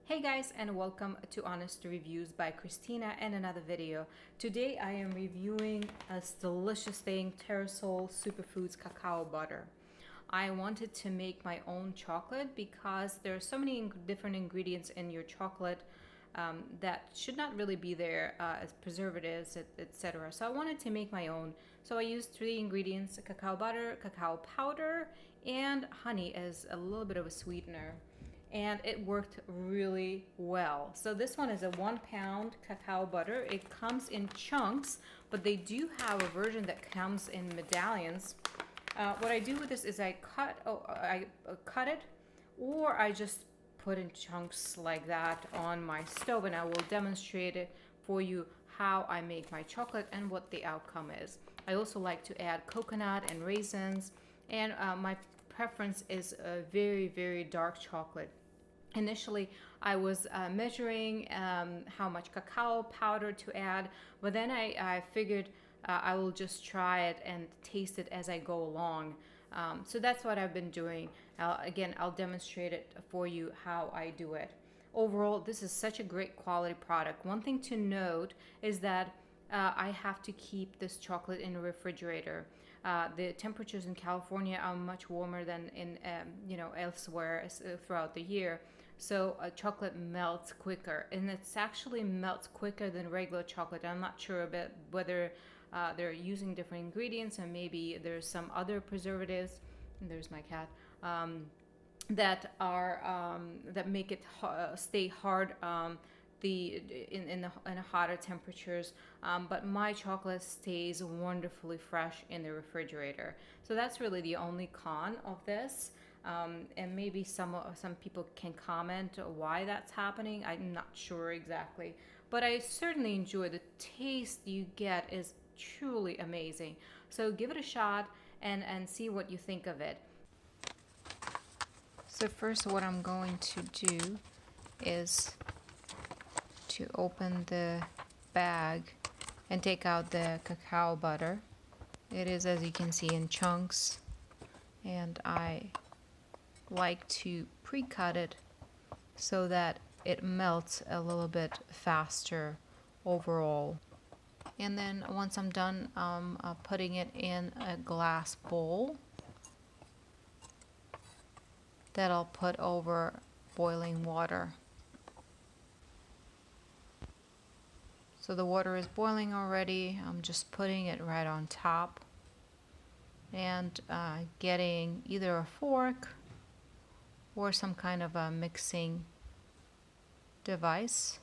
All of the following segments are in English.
Hey guys, and welcome to Honest Reviews by Christina and another video. Today I am reviewing a delicious thing, Terrasoul Superfoods cacao butter. I wanted to make my own chocolate because there are so many different ingredients in your chocolate that should not really be there as preservatives, etc. So I wanted to make my own. So I used three ingredients: cacao butter, cacao powder, and honey as a little bit of a sweetener, and it worked really well. So this one is a 1 pound cacao butter. It comes in chunks, but they do have a version that comes in medallions. What I do with this is I cut it, or I just put in chunks like that on my stove, and I will demonstrate it for you how I make my chocolate and what the outcome is. I also like to add coconut and raisins, and my preference is a very, very dark chocolate. Initially, I was measuring how much cacao powder to add, but then I figured I will just try it and taste it as I go along. So that's what I've been doing. Again, I'll demonstrate it for you how I do it. Overall, this is such a great quality product. One thing to note is that I have to keep this chocolate in the refrigerator. The temperatures in California are much warmer than in elsewhere throughout the year, so chocolate melts quicker, and it's actually melts quicker than regular chocolate. I'm not sure about whether they're using different ingredients, and maybe there's some other preservatives. And there's my cat. That make it stay hard in the hotter temperatures, but my chocolate stays wonderfully fresh in the refrigerator. So that's really the only con of this. And maybe some people can comment why that's happening. I'm not sure exactly, but I certainly enjoy the taste you get is truly amazing. So give it a shot and see what you think of it. So first, what I'm going to do is to open the bag and take out the cacao butter. It is, as you can see, in chunks, and I like to pre-cut it so that it melts a little bit faster overall. And then once I'm done, I'm putting it in a glass bowl that I'll put over boiling water. So the water is boiling already. I'm just putting it right on top and getting either a fork or some kind of a mixing device,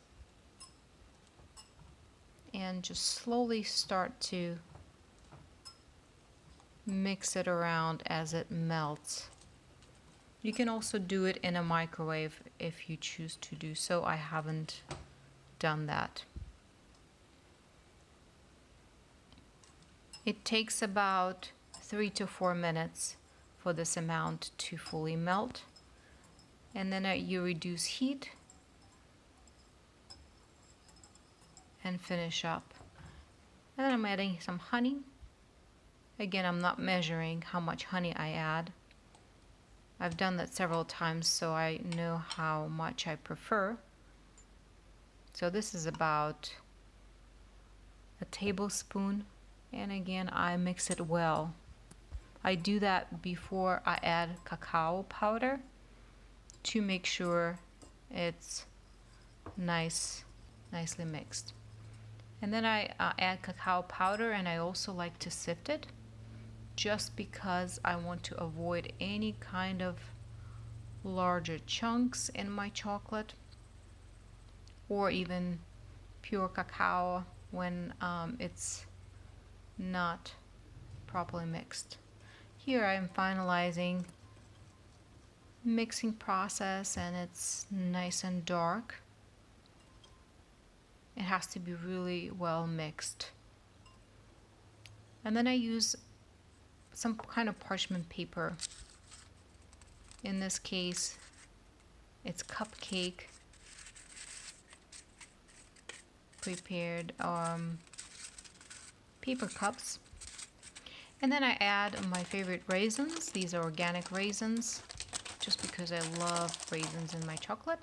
and just slowly start to mix it around as it melts. You can also do it in a microwave if you choose to do so. I haven't done that. It takes about 3 to 4 minutes for this amount to fully melt, and then you reduce heat and finish up. And then I'm adding some honey. Again, I'm not measuring how much honey I add. I've done that several times, so I know how much I prefer. So this is about a tablespoon, and again, I mix it well. I do that before I add cacao powder to make sure it's nicely mixed. And then I add cacao powder, and I also like to sift it, just because I want to avoid any kind of larger chunks in my chocolate, or even pure cacao when it's not properly mixed. Here I am finalizing mixing process, and it's nice and dark. It has to be really well mixed. And then I use some kind of parchment paper. In this case, it's cupcake prepared paper cups. And then I add my favorite raisins. These are organic raisins, just because I love raisins in my chocolate.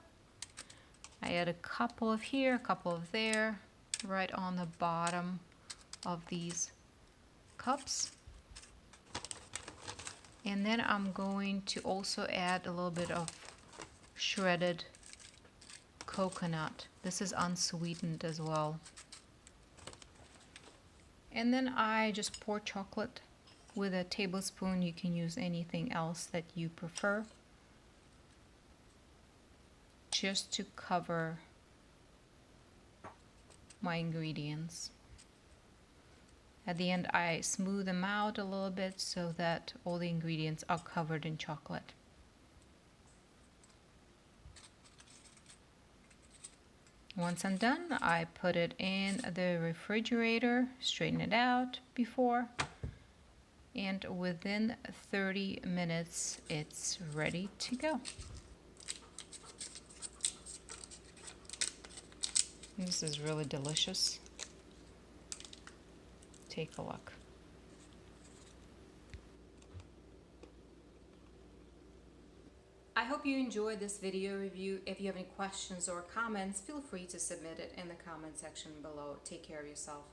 I add a couple of here, a couple of there, right on the bottom of these cups. And then I'm going to also add a little bit of shredded coconut. This is unsweetened as well. And then I just pour chocolate with a tablespoon. You can use anything else that you prefer, just to cover my ingredients. At the end, I smooth them out a little bit so that all the ingredients are covered in chocolate. Once I'm done, I put it in the refrigerator, straighten it out before, and within 30 minutes, it's ready to go. This is really delicious. Take a look. I hope you enjoyed this video review. If you have any questions or comments, feel free to submit it in the comment section below. Take care of yourself.